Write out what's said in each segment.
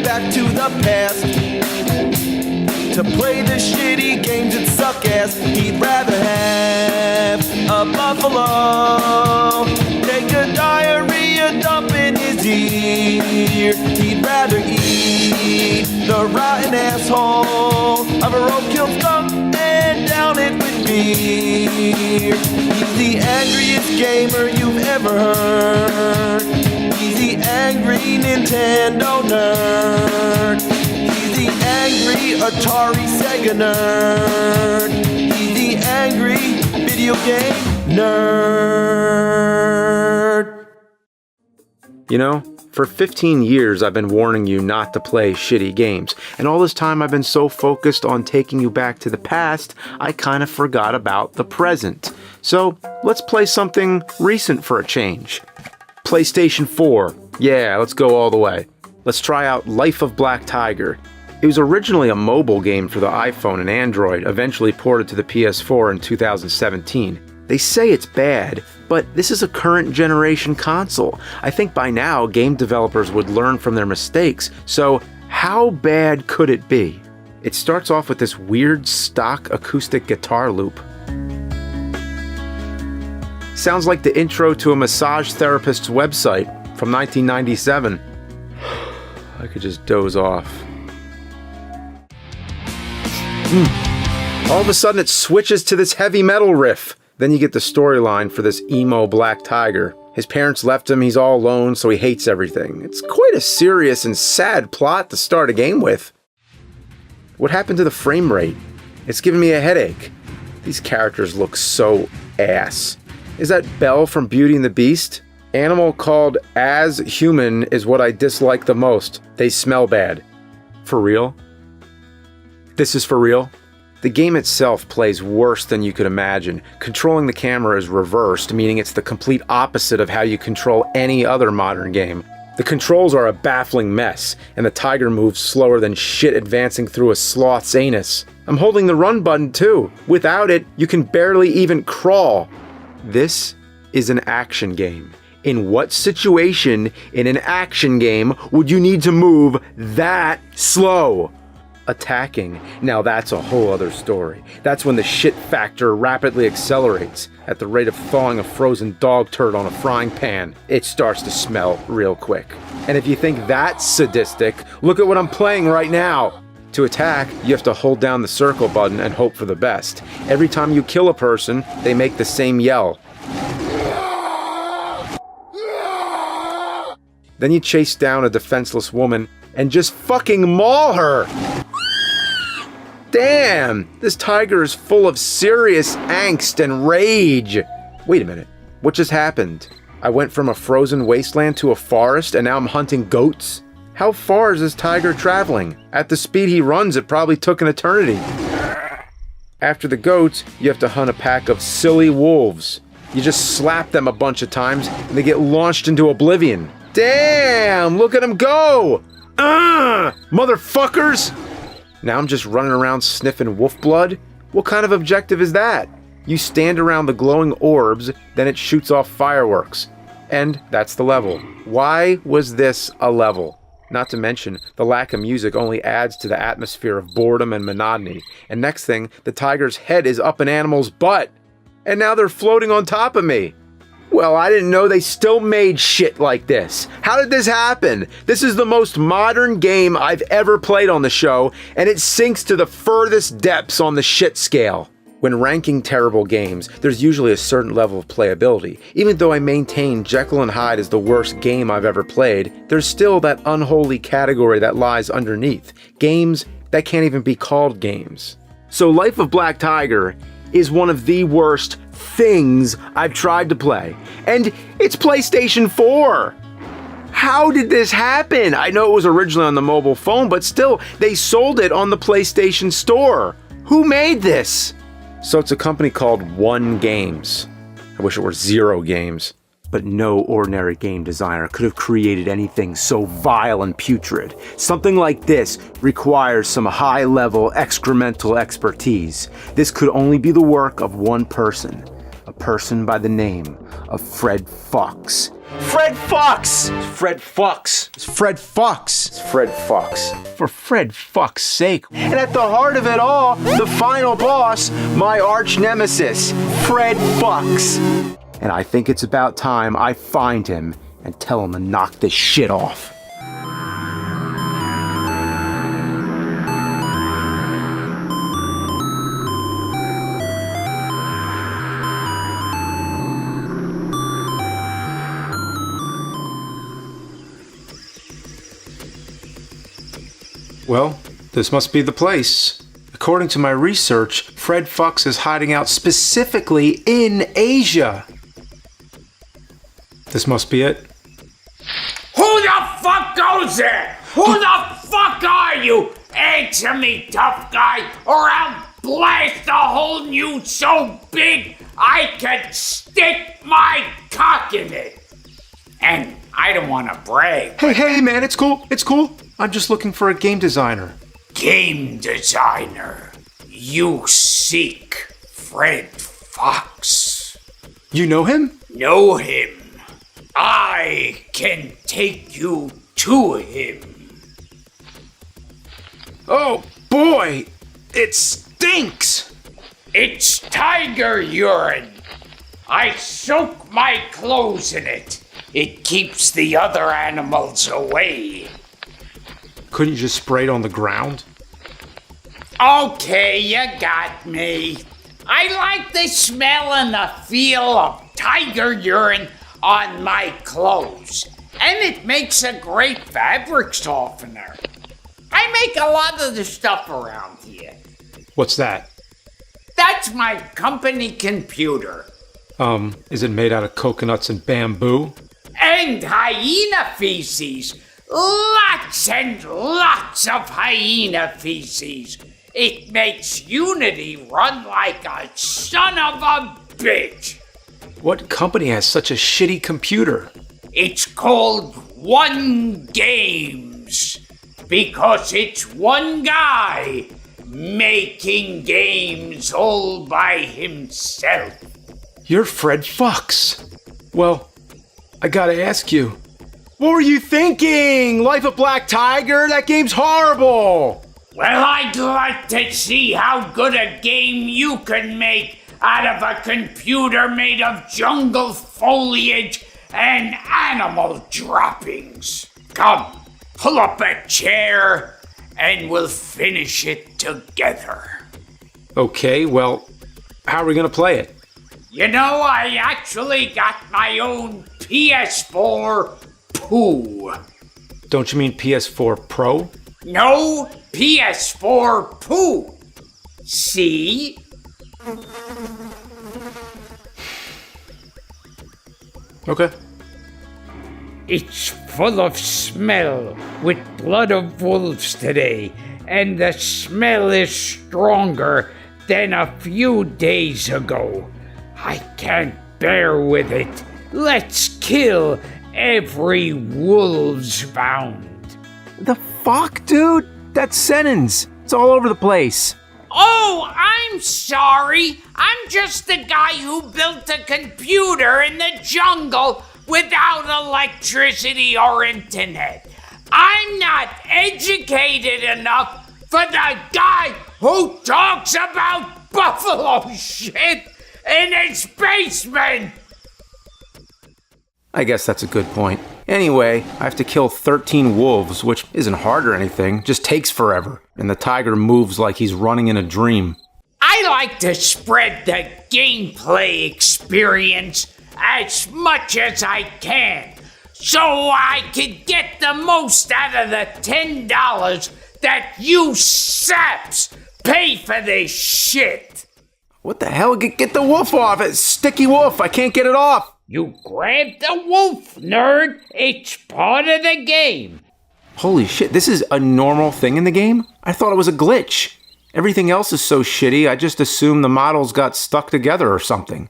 back to the past to play the shitty games that suck ass. He'd rather have a buffalo take a diarrhea dump in his ear. He'd rather eat the rotten asshole of a roadkill skunk and down it with beer. He's the angriest gamer you've ever heard. He's the angry Nintendo nerd. He's the angry Atari Sega nerd. He's the angry video game nerd. You know, for 15 years I've been warning you not to play shitty games, and all this time I've been so focused on taking you back to the past, I kind of forgot about the present. So, let's play something recent for a change. PlayStation 4. Yeah, let's go all the way. Let's try out Life of Black Tiger. It was originally a mobile game for the iPhone and Android, eventually ported to the PS4 in 2017. They say it's bad, but this is a current generation console. I think by now game developers would learn from their mistakes, so how bad could it be? It starts off with this weird stock acoustic guitar loop. Sounds like the intro to a massage therapist's website from 1997. I could just doze off. All of a sudden it switches to this heavy metal riff. Then you get the storyline for this emo black tiger. His parents left him, he's all alone, so he hates everything. It's quite a serious and sad plot to start a game with. What happened to the frame rate? It's giving me a headache. These characters look so ass. Is that Belle from Beauty and the Beast? Animal called as human is what I dislike the most. They smell bad. For real? This is for real? The game itself plays worse than you could imagine. Controlling the camera is reversed, meaning it's the complete opposite of how you control any other modern game. The controls are a baffling mess, and the tiger moves slower than shit advancing through a sloth's anus. I'm holding the run button too. Without it, you can barely even crawl. This is an action game. In what situation in an action game would you need to move that slow? Attacking. Now that's a whole other story. That's when the shit factor rapidly accelerates at the rate of thawing a frozen dog turd on a frying pan. It starts to smell real quick. And if you think that's sadistic, look at what I'm playing right now. To attack, you have to hold down the circle button and hope for the best. Every time you kill a person, they make the same yell. Then you chase down a defenseless woman and just fucking maul her. Damn, this tiger is full of serious angst and rage. Wait a minute, what just happened? I went from a frozen wasteland to a forest and now I'm hunting goats? How far is this tiger traveling? At the speed he runs, it probably took an eternity. After the goats, you have to hunt a pack of silly wolves. You just slap them a bunch of times and they get launched into oblivion. Damn, look at them go! Motherfuckers! Now I'm just running around sniffing wolf blood? What kind of objective is that? You stand around the glowing orbs, then it shoots off fireworks. And that's the level. Why was this a level? Not to mention, the lack of music only adds to the atmosphere of boredom and monotony. And next thing, the tiger's head is up an animal's butt. And now they're floating on top of me. Well, I didn't know they still made shit like this. How did this happen? This is the most modern game I've ever played on the show, and it sinks to the furthest depths on the shit scale. When ranking terrible games, there's usually a certain level of playability. Even though I maintain Jekyll and Hyde is the worst game I've ever played, there's still that unholy category that lies underneath. Games that can't even be called games. So Life of Black Tiger is one of the worst things I've tried to play. And it's PlayStation 4! How did this happen? I know it was originally on the mobile phone, but still, they sold it on the PlayStation Store. Who made this? So it's a company called One Games. I wish it were Zero Games. But no ordinary game designer could have created anything so vile and putrid. Something like this requires some high-level excremental expertise. This could only be the work of one person. A person by the name of Fred Fox. Fred Fox! Fred Fox. It's Fred Fox. It's Fred Fox. For Fred Fox's sake. And at the heart of it all, the final boss, my arch-nemesis, Fred Fox. And I think it's about time I find him and tell him to knock this shit off. Well, this must be the place. According to my research, Fred Fox is hiding out specifically in Asia. This must be it. Who the fuck goes there? Who the fuck are you? Answer me, tough guy, or I'll blast a hole in you so big I could stick my cock in it. And I don't want to brag. Hey, man, it's cool. It's cool. I'm just looking for a game designer. Game designer. You seek Fred Fox. You know him? Know him. I can take you to him. Oh, boy. It stinks. It's tiger urine. I soak my clothes in it. It keeps the other animals away. Couldn't you just spray it on the ground? Okay, you got me. I like the smell and the feel of tiger urine on my clothes. And it makes a great fabric softener. I make a lot of the stuff around here. What's that? That's my company computer. Is it made out of coconuts and bamboo? And hyena feces. Lots and lots of hyena feces. It makes Unity run like a son of a bitch. What company has such a shitty computer? It's called One Games because it's one guy making games all by himself. You're Fred Fox. Well, I gotta ask you, what were you thinking? Life of Black Tiger? That game's horrible. Well, I'd like to see how good a game you can make out of a computer made of jungle foliage and animal droppings. Come, pull up a chair and we'll finish it together. Okay, well, how are we gonna play it? You know, I actually got my own PS4 Poo. Don't you mean PS4 Pro? No, PS4 Poo. See? Okay. It's full of smell with blood of wolves today, and the smell is stronger than a few days ago. I can't bear with it. Let's kill every wolves found. The fuck, dude? That sentence. It's all over the place. Oh, I'm sorry. I'm just the guy who built a computer in the jungle without electricity or internet. I'm not educated enough for the guy who talks about buffalo shit in his basement. I guess that's a good point. Anyway, I have to kill 13 wolves, which isn't hard or anything, just takes forever. And the tiger moves like he's running in a dream. I like to spread the gameplay experience as much as I can, so I could get the most out of the $10 that you saps pay for this shit. What the hell? Get the wolf off! It's sticky wolf! I can't get it off! You grabbed the wolf, nerd. It's part of the game. Holy shit, this is a normal thing in the game? I thought it was a glitch. Everything else is so shitty, I just assumed the models got stuck together or something.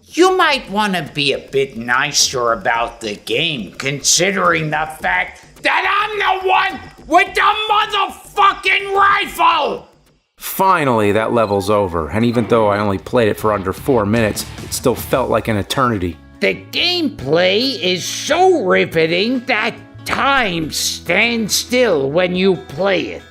You might want to be a bit nicer about the game, considering the fact that I'm the one with the motherfucking rifle! Finally, that level's over, and even though I only played it for under 4 minutes, it still felt like an eternity. The gameplay is so riveting that time stands still when you play it.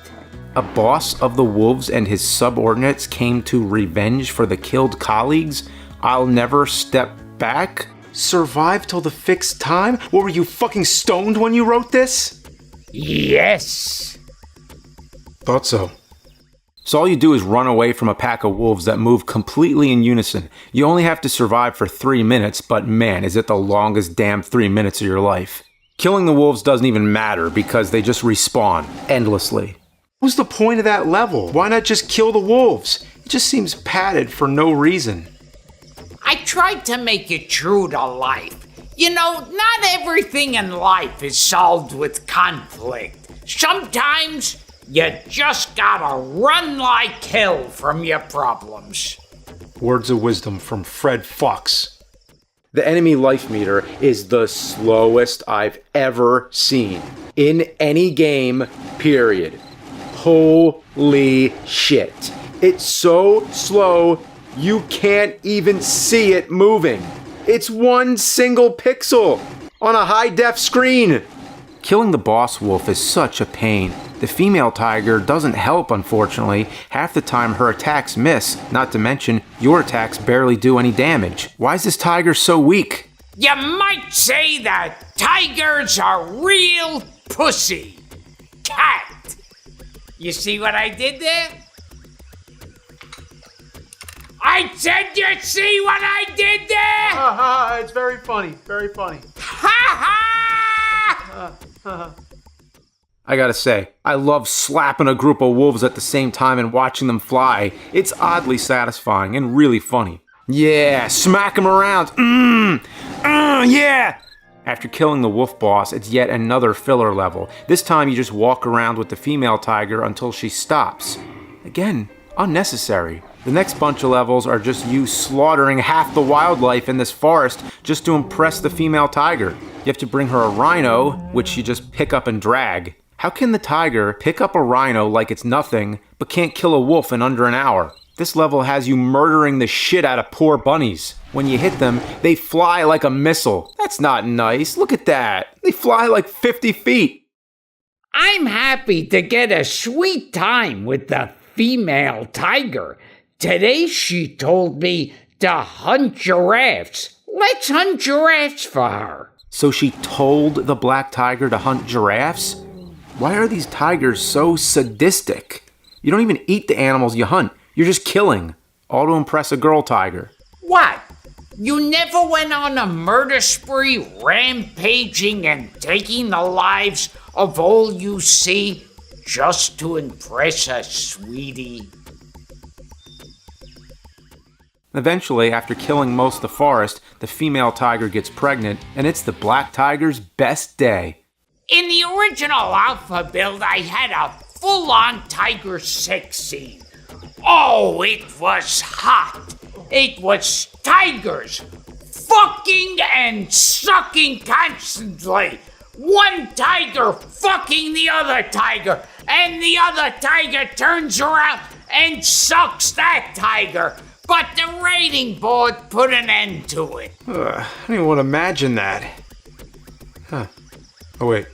A boss of the wolves and his subordinates came to revenge for the killed colleagues? I'll never step back? Survive till the fixed time? What, were you fucking stoned when you wrote this? Yes. Thought so. So all you do is run away from a pack of wolves that move completely in unison. You only have to survive for 3 minutes, but man, is it the longest damn 3 minutes of your life. Killing the wolves doesn't even matter because they just respawn endlessly. What's the point of that level? Why not just kill the wolves? It just seems padded for no reason. I tried to make it true to life. You know, not everything in life is solved with conflict. Sometimes you just gotta run like hell from your problems. Words of wisdom from Fred Fox. The enemy life meter is the slowest I've ever seen in any game, period. Holy shit. It's so slow, you can't even see it moving. It's one single pixel on a high-def screen. Killing the boss wolf is such a pain. The female tiger doesn't help, unfortunately. Half the time her attacks miss, not to mention your attacks barely do any damage. Why is this tiger so weak? You might say that tigers are real pussy. Cat. You see what I did there? I said you see what I did there? Haha, it's very funny, very funny. Ha ha! I gotta say, I love slapping a group of wolves at the same time and watching them fly. It's oddly satisfying and really funny. Yeah, smack them around. Yeah! After killing the wolf boss, it's yet another filler level. This time you just walk around with the female tiger until she stops. Again, unnecessary. The next bunch of levels are just you slaughtering half the wildlife in this forest just to impress the female tiger. You have to bring her a rhino, which you just pick up and drag. How can the tiger pick up a rhino like it's nothing, but can't kill a wolf in under an hour? This level has you murdering the shit out of poor bunnies. When you hit them, they fly like a missile. That's not nice. Look at that. They fly like 50 feet. I'm happy to get a sweet time with the female tiger. Today she told me to hunt giraffes. Let's hunt giraffes for her. So she told the black tiger to hunt giraffes? Why are these tigers so sadistic? You don't even eat the animals you hunt. You're just killing, all to impress a girl tiger. What? You never went on a murder spree, rampaging and taking the lives of all you see just to impress a sweetie? Eventually, after killing most of the forest, the female tiger gets pregnant, and it's the black tiger's best day. In the original alpha build, I had a full-on tiger sex scene. Oh, it was hot. It was tigers fucking and sucking constantly. One tiger fucking the other tiger, and the other tiger turns around and sucks that tiger. But the rating board put an end to it. I don't even want to imagine that. Huh. Oh, wait.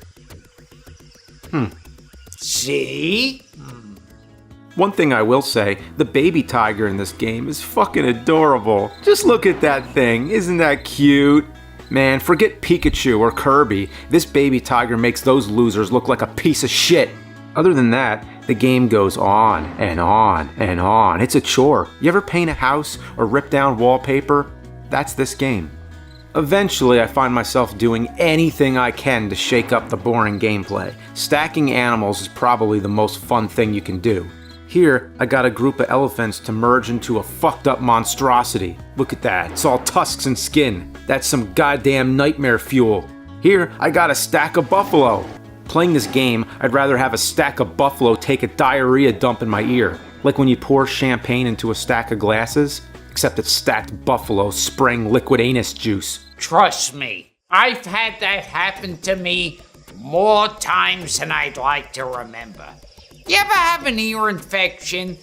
See? One thing I will say, the baby tiger in this game is fucking adorable. Just look at that thing. Isn't that cute? Man, forget Pikachu or Kirby. This baby tiger makes those losers look like a piece of shit. Other than that, the game goes on and on and on. It's a chore. You ever paint a house or rip down wallpaper? That's this game. Eventually, I find myself doing anything I can to shake up the boring gameplay. Stacking animals is probably the most fun thing you can do. Here, I got a group of elephants to merge into a fucked up monstrosity. Look at that, it's all tusks and skin. That's some goddamn nightmare fuel. Here, I got a stack of buffalo. Playing this game, I'd rather have a stack of buffalo take a diarrhea dump in my ear. Like when you pour champagne into a stack of glasses, except it's stacked buffalo spraying liquid anus juice. Trust me, I've had that happen to me more times than I'd like to remember. You ever have an ear infection?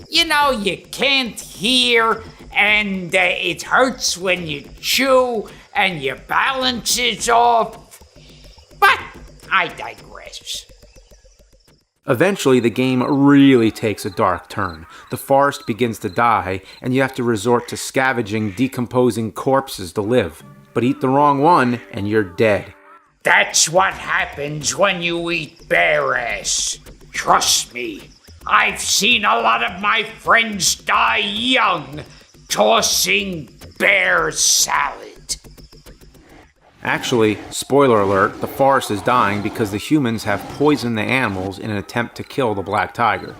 You know, you can't hear, and it hurts when you chew, and your balance is off. But I digress. Eventually, the game really takes a dark turn. The forest begins to die, and you have to resort to scavenging decomposing corpses to live. But eat the wrong one, and you're dead. That's what happens when you eat bear ass. Trust me, I've seen a lot of my friends die young tossing bear salad. Actually, spoiler alert, the forest is dying because the humans have poisoned the animals in an attempt to kill the black tiger.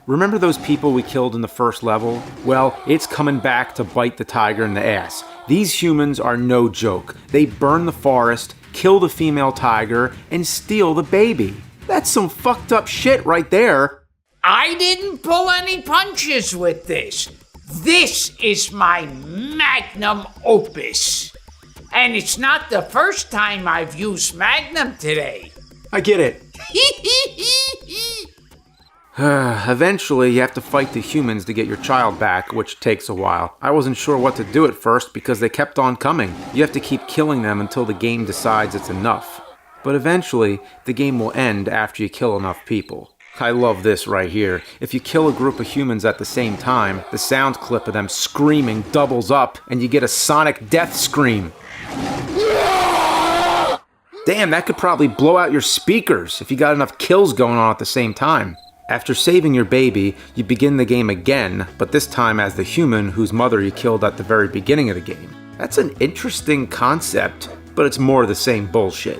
Remember those people we killed in the first level? Well, it's coming back to bite the tiger in the ass. These humans are no joke. They burn the forest, kill the female tiger, and steal the baby. That's some fucked up shit right there. I didn't pull any punches with this. This is my magnum opus. And it's not the first time I've used Magnum today. I get it. Eventually, you have to fight the humans to get your child back, which takes a while. I wasn't sure what to do at first because they kept on coming. You have to keep killing them until the game decides it's enough. But eventually, the game will end after you kill enough people. I love this right here. If you kill a group of humans at the same time, the sound clip of them screaming doubles up and you get a sonic death scream. Damn, that could probably blow out your speakers if you got enough kills going on at the same time. After saving your baby, you begin the game again, but this time as the human whose mother you killed at the very beginning of the game. That's an interesting concept, but it's more the same bullshit.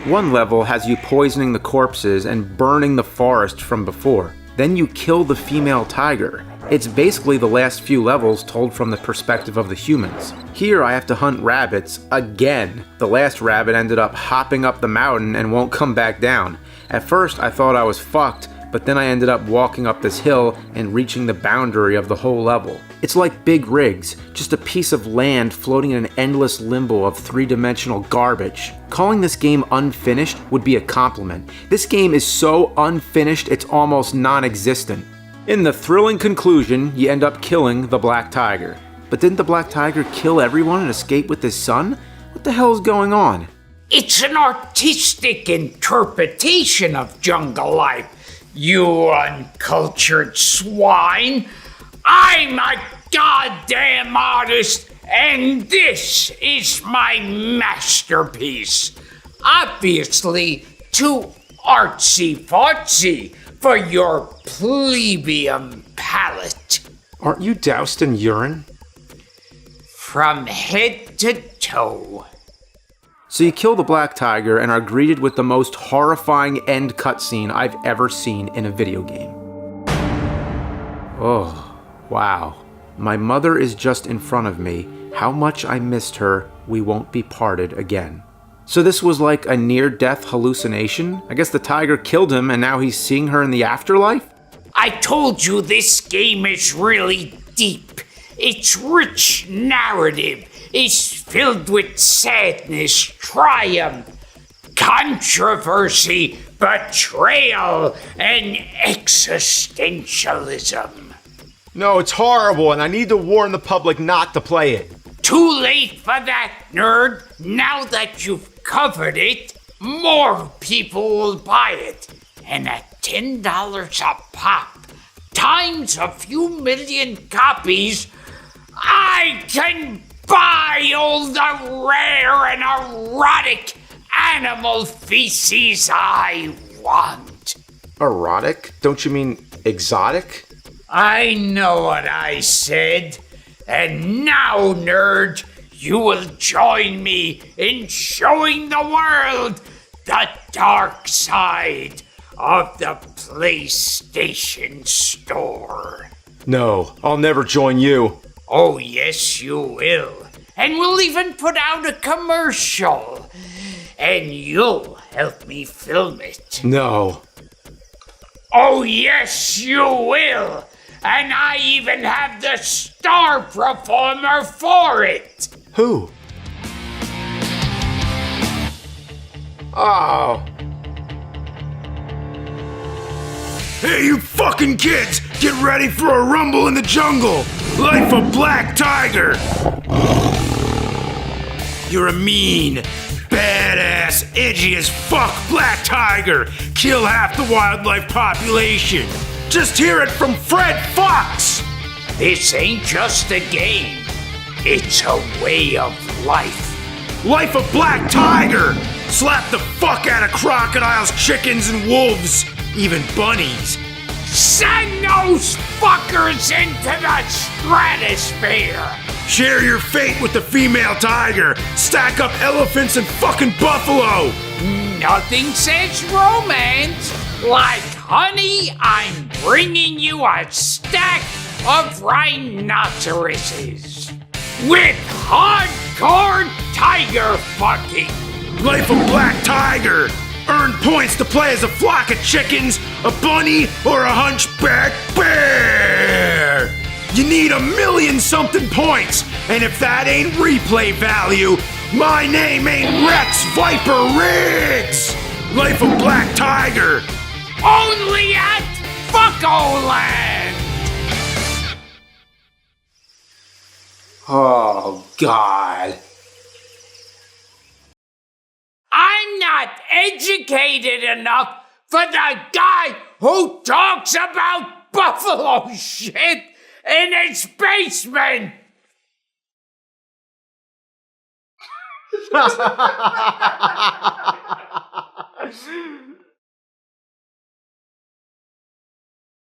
One level has you poisoning the corpses and burning the forest from before. Then you kill the female tiger. It's basically the last few levels told from the perspective of the humans. Here I have to hunt rabbits again. The last rabbit ended up hopping up the mountain and won't come back down. At first I thought I was fucked, but then I ended up walking up this hill and reaching the boundary of the whole level. It's like Big Rigs, just a piece of land floating in an endless limbo of three-dimensional garbage. Calling this game unfinished would be a compliment. This game is so unfinished it's almost non-existent. In the thrilling conclusion, you end up killing the black tiger. But didn't the black tiger kill everyone and escape with his son? What the hell is going on? It's an artistic interpretation of jungle life, you uncultured swine. I'm a goddamn artist, and this is my masterpiece. Obviously, too artsy-fartsy for your plebeian palate. Aren't you doused in urine? From head to toe. So you kill the black tiger and are greeted with the most horrifying end cutscene I've ever seen in a video game. Oh, wow. My mother is just in front of me. How much I missed her. We won't be parted again. So this was like a near-death hallucination? I guess the tiger killed him and now he's seeing her in the afterlife? I told you this game is really deep. Its rich narrative is filled with sadness, triumph, controversy, betrayal, and existentialism. No, it's horrible, and I need to warn the public not to play it. Too late for that, nerd. Now that you've covered it, more people will buy it. And at $10 a pop, times a few million copies, I can buy all the rare and erotic animal feces I want. Erotic? Don't you mean exotic? I know what I said. And now, nerd, you will join me in showing the world the dark side of the PlayStation Store. No, I'll never join you. Oh, yes, you will. And we'll even put out a commercial. And you'll help me film it. No. Oh, yes, you will. And I even have the star performer for it. Who? Oh. Hey, you fucking kids! Get ready for a rumble in the jungle! Life of Black Tiger! You're a mean, badass, edgy as fuck black tiger. Kill half the wildlife population. Just hear it from Fred Fox. This ain't just a game. It's a way of life. Life of black tiger. Slap the fuck out of crocodiles, chickens, and wolves. Even bunnies. Send those fuckers into the stratosphere. Share your fate with the female tiger. Stack up elephants and fucking buffalo. Nothing says romance like, honey, I'm bringing you a stack of rhinoceroses with hardcore tiger fucking. Life of black tiger. Earn points to play as a flock of chickens, a bunny, or a hunchback bear. You need 1,000,000-something points, and if that ain't replay value, my name ain't Rex Viper Riggs. Life of black tiger. Only at Fuckoland! Oh, God. I'm not educated enough for the guy who talks about buffalo shit in his basement!